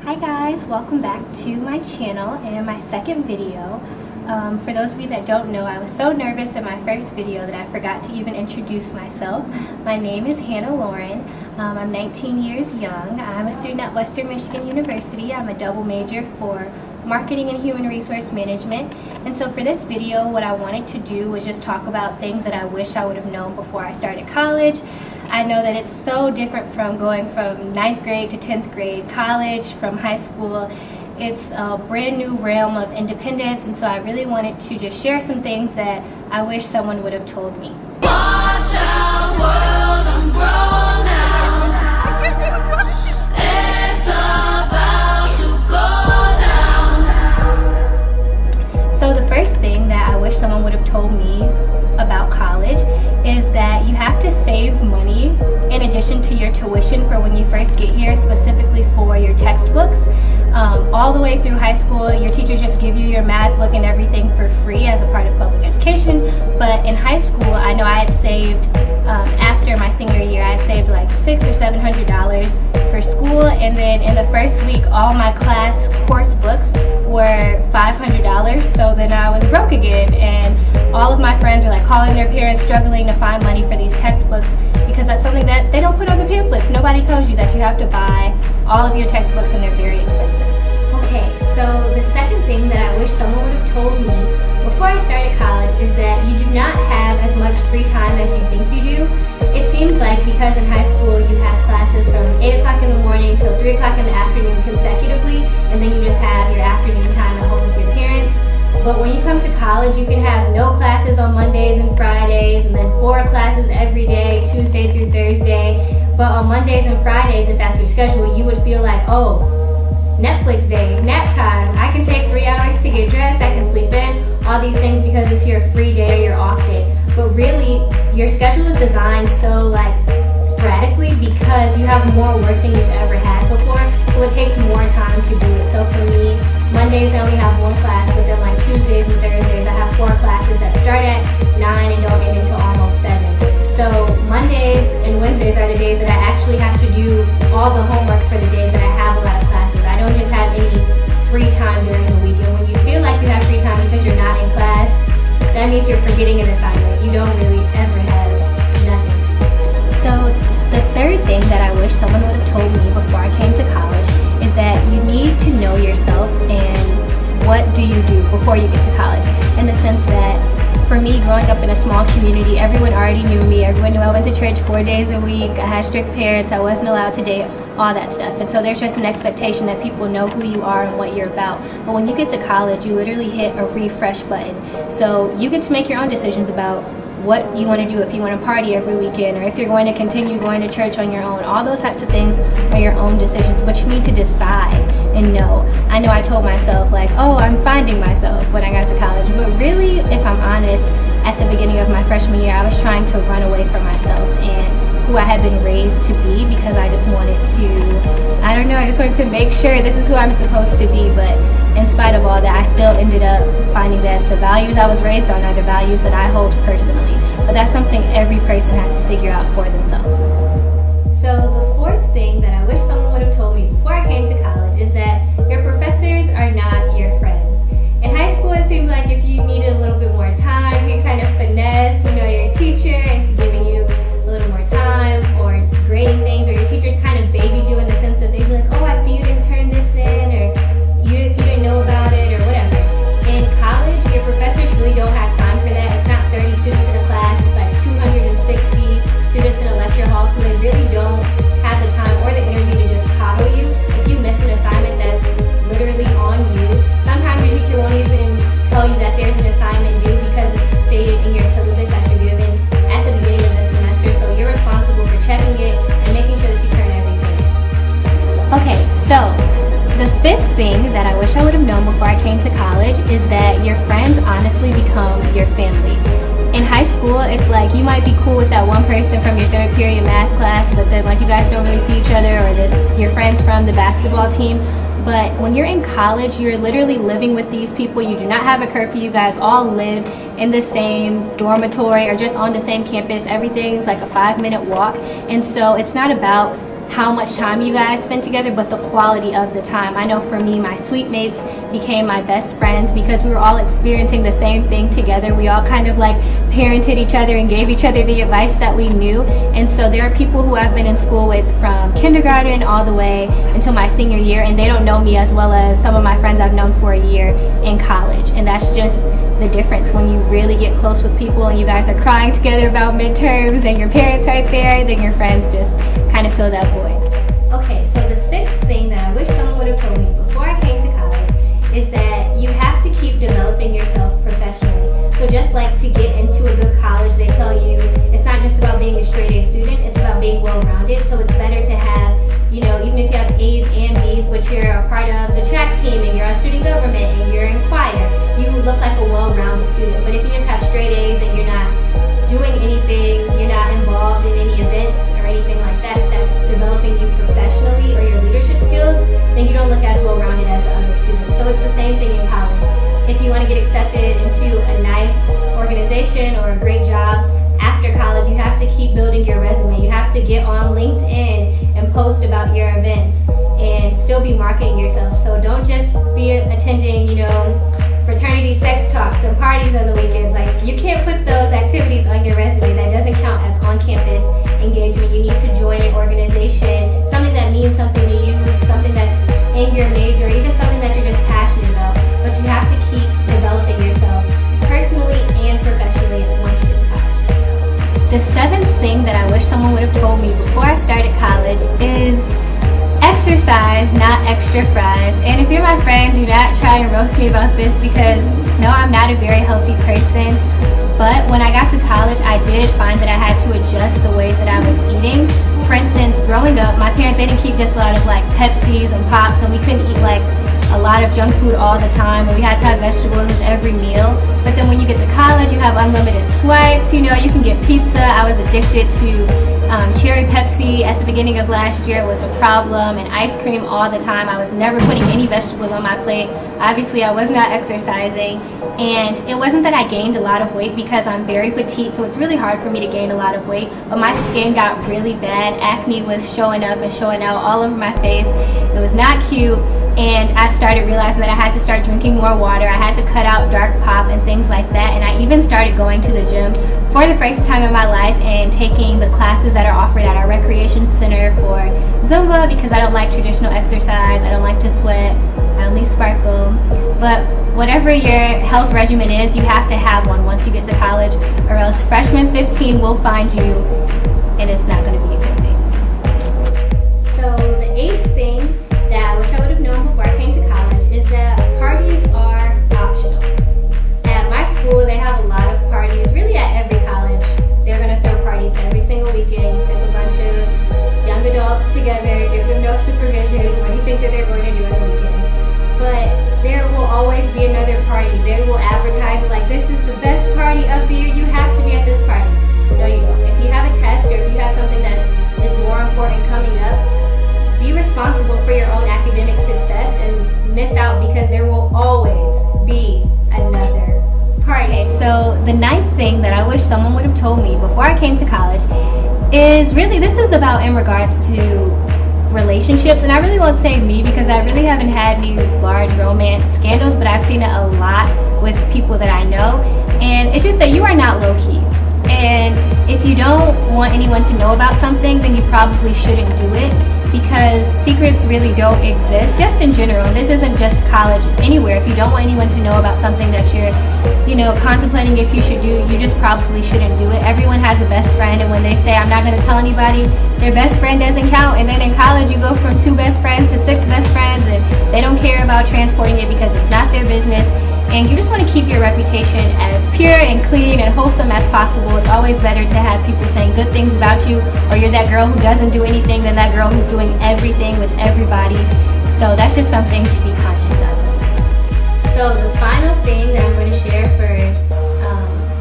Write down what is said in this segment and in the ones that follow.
Hi guys, welcome back to my channel and my second video. For those of you that don't know, I was so nervous in my first video that I forgot to even introduce myself. My name is Hannah Lauren. I'm 19 years young. I'm a student at Western Michigan University. I'm a double major for marketing and human resource management. And so for this video, what I wanted to do was just talk about things that I wish I would have known before I started college. I know that it's so different from going from 9th grade to 10th grade, college, from high school. It's a brand new realm of independence, and so I really wanted to just share some things that I wish someone would have told me. Watch out, world, I'm grown now. It's about to go down. So the first thing that I wish someone would have told me about college is that you have to save money in addition to your tuition for when you first get here, specifically for your textbooks. All the way through high school, your teachers just give you your math book and everything for free as a part of public education. But in high school, I know I had saved, after my senior year, I had saved like $600 or $700 for school. And then in the first week, all my class course books were $500. So then I was broke again. And all of my friends were like calling their parents, struggling to find money for these textbooks, because that's something that they don't put on the pamphlets. Nobody tells you that you have to buy all of your textbooks and they're very expensive. Okay, so the second thing that I wish someone would have told me before I started college is that you do not have as much free time as you think you do. It seems like because in high school you have classes from 8 o'clock in the morning till 3 o'clock in the afternoon consecutively, and then you just have your afternoon time at home with your parents. But when you come to college, you can have no classes on Mondays and Fridays, and then 4 classes every day, Tuesday through Thursday. But on Mondays and Fridays, if that's your schedule, you would feel like, oh, Netflix day, nap time, I can take 3 hours to get dressed, I can sleep in, all these things because it's your free day, your off day. But really, your schedule is designed so like sporadically because you have more work than you've ever had before, so it takes more time to do it. So for me, Mondays I only have 1 class, but then like Tuesdays and Thursdays I have 4 classes that start at 9 and don't end until almost 7. So Mondays and Wednesdays are the days that I actually have to do all the homework for the days that I have a lot of classes. I don't just have any free time during the week. And when you feel like you have free time because you're not in class, that means you're forgetting an assignment. You don't really ever have nothing to do. So the third thing that I wish someone would have told me before I came to college is that you need to know yourself and what do you do before you get to college, in the sense that for me, growing up in a small community, everyone already knew me. Everyone knew I went to church 4 days a week. I had strict parents. I wasn't allowed to date, all that stuff. And so there's just an expectation that people know who you are and what you're about. But when you get to college, you literally hit a refresh button. So you get to make your own decisions about what you want to do, if you want to party every weekend, or if you're going to continue going to church on your own. All those types of things are your own decisions, but you need to decide and know. I know I told myself like, oh, I'm finding myself when I got to college, but really, if I'm honest, at the beginning of my freshman year, I was trying to run away from myself and who I had been raised to be, because I just wanted to, I don't know, I just wanted to make sure this is who I'm supposed to be. But in spite of all that, I still ended up finding that the values I was raised on are the values that I hold personally. But that's something every person has to figure out for themselves. So the fourth thing that I wish someone would have told me before I came to college is that your professors are not your friends. In high school, it seemed like if you needed a little bit more time, you kind of finesse, your teacher into giving you a little more time or grading things, or your teachers kind of babied you in the sense that they'd be like, oh, I see you didn't turn this in, or if you didn't know about it, or whatever. In college, your professors really don't have time for that. It's not 30 students in a class, it's like 260 students in a lecture hall, so they really don't have the time or the energy to just coddle you. If you miss an assignment that's literally on you, sometimes your teacher won't even tell you that there's an assignment due because it's stated in your syllabus that you're given at the beginning of the semester, so you're responsible for checking it and making sure that you turn everything in. Okay, so the fifth thing that I wish I would have known before I came to college is that your friends honestly become your family. In high school, it's like you might be cool with that one person from your 3rd period math class, but then like you guys don't really see each other, or your friends from the basketball team. But when you're in college, you're literally living with these people. You do not have a curfew. You guys all live in the same dormitory or just on the same campus. Everything's like a 5-minute walk. And so it's not about how much time you guys spend together, but the quality of the time. I know for me, my suite mates became my best friends because we were all experiencing the same thing together. We all kind of like parented each other and gave each other the advice that we knew. And so there are people who I've been in school with from kindergarten all the way until my senior year, and they don't know me as well as some of my friends I've known for a year in college. And that's just the difference. When you really get close with people and you guys are crying together about midterms and your parents aren't there, then your friends just kind of fill that void. Okay, so the sixth thing that I wish someone would have told me before I came to college is that you have to keep developing yourself professionally. So just like to get into a good college, they tell you it's not just about being a straight A student, it's about being well-rounded. So it's better to have, you know, even if you have A's and B's, but you're a part of the track team and you're on student government and you're in choir, you look like a well-rounded student. But if you just have straight A's and you're not doing anything, you're not involved in any events or anything like that, that's developing you professionally or your leadership skills, then you don't look as well-rounded as the other students. So it's the same thing in college. If you want to get accepted into a nice organization or a great job after college, you have to keep building your resume. You have to get on LinkedIn and post about your events and still be marketing yourself. So don't just be attending, you know, fraternity sex talks and parties on the weekends. Like, you can't put those activities on your resume. That doesn't count as on-campus engagement. You need to join an organization, something that means something to you, something that's in your major, even something that you're just passionate about. But you have to keep developing yourself personally and professionally once you get to college. The seventh thing that I wish someone would have told me before I started college is exercise, not extra fries. And if you're my friend, do not try and roast me about this, because no, I'm not a very healthy person. But when I got to college, I did find that I had to adjust the ways that I was eating. For instance, growing up, my parents, they didn't keep just a lot of like Pepsis and Pops, and we couldn't eat like a lot of junk food all the time, and we had to have vegetables with every meal. But then when you get to college, you have unlimited swipes, you know, you can get pizza. I was addicted to cherry Pepsi at the beginning of last year. It was a problem, and ice cream all the time. I was never putting any vegetables on my plate. Obviously, I was not exercising, and it wasn't that I gained a lot of weight because I'm very petite, so it's really hard for me to gain a lot of weight, but my skin got really bad. Acne was showing up and showing out all over my face. It was not cute. And I started realizing that I had to start drinking more water. I had to cut out dark pop and things like that. And I even started going to the gym for the first time in my life and taking the classes that are offered at our recreation center for Zumba, because I don't like traditional exercise. I don't like to sweat. I only sparkle. But whatever your health regimen is, you have to have one once you get to college, or else freshman 15 will find you, and it's not going to be a good thing. So the eighth thing that I wish I would have known before I came to college is that parties are optional. At my school, they have a lot of parties. Really, at every college, they're going to throw parties every single weekend. You stick a bunch of young adults together, give them no supervision. What do you think that they're going to do on the weekends? But there will always be another party. They will advertise it like, this is the best party of the year. You have to be at this party. No, you don't. If you have a test, or if you have something that is more important coming up, be responsible for your own academic success and miss out, because there will always be another party. So the ninth thing that I wish someone would have told me before I came to college is really, this is about in regards to relationships, and I really won't say me because I really haven't had any large romance scandals, but I've seen it a lot with people that I know, and it's just that you are not low-key. And if you don't want anyone to know about something, then you probably shouldn't do it, because secrets really don't exist, just in general. And this isn't just college, anywhere. If you don't want anyone to know about something that you're, you know, contemplating if you should do, you just probably shouldn't do it. Everyone has a best friend, and when they say, I'm not going to tell anybody, their best friend doesn't count. And then in college, you go from 2 best friends to 6 best friends, and they don't care about transporting it because it's not their business. And you just want to keep your reputation as pure and clean and wholesome as possible. It's always better to have people saying good things about you, or you're that girl who doesn't do anything, than that girl who's doing everything with everybody. So that's just something to be conscious of. So the final thing that I'm going to share for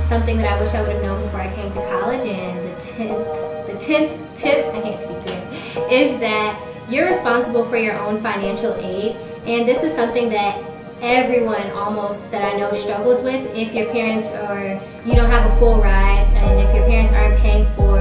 something that I wish I would have known before I came to college, and the 10th tip, I can't speak today, is that you're responsible for your own financial aid. And this is something that everyone almost that I know struggles with. If your parents, or you don't have a full ride, and if your parents aren't paying for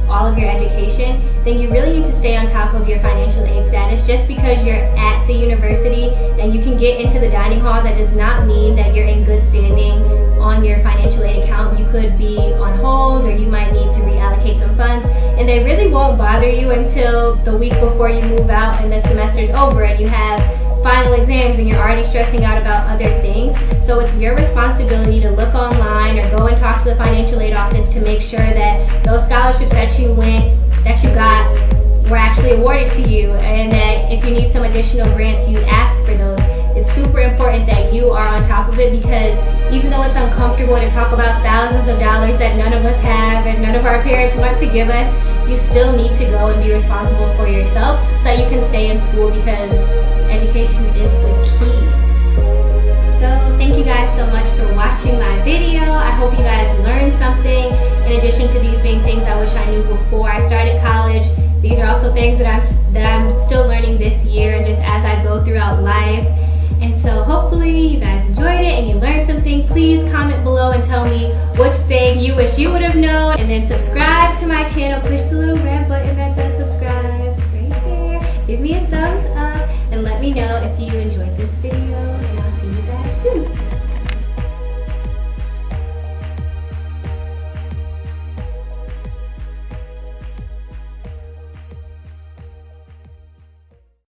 all of your education, then you really need to stay on top of your financial aid status. Just because you're at the university and you can get into the dining hall, that does not mean that you're in good standing on your financial aid account. You could be on hold, or you might need to reallocate some funds, and they really won't bother you until the week before you move out and the semester's over and you have final exams and you're already stressing out about other things. So it's your responsibility to look online or go and talk to the financial aid office to make sure that those scholarships that you got were actually awarded to you, and that if you need some additional grants, you ask for those. It's super important that you are on top of it, because even though it's uncomfortable to talk about thousands of dollars that none of us have and none of our parents want to give us, you still need to go and be responsible for yourself so that you can stay in school, because education is the key. So thank you guys so much for watching my video. I hope you guys learned something. In addition to these being things I wish I knew before I started college, these are also things that I'm still learning this year and just as I go throughout life. And so hopefully you guys enjoyed it and you learned something. Please comment below and tell me which thing you wish you would have known. And then subscribe to my channel. Push the little red button that says subscribe right there. Give me a thumbs up and let me know if you enjoyed this video. And I'll see you guys soon.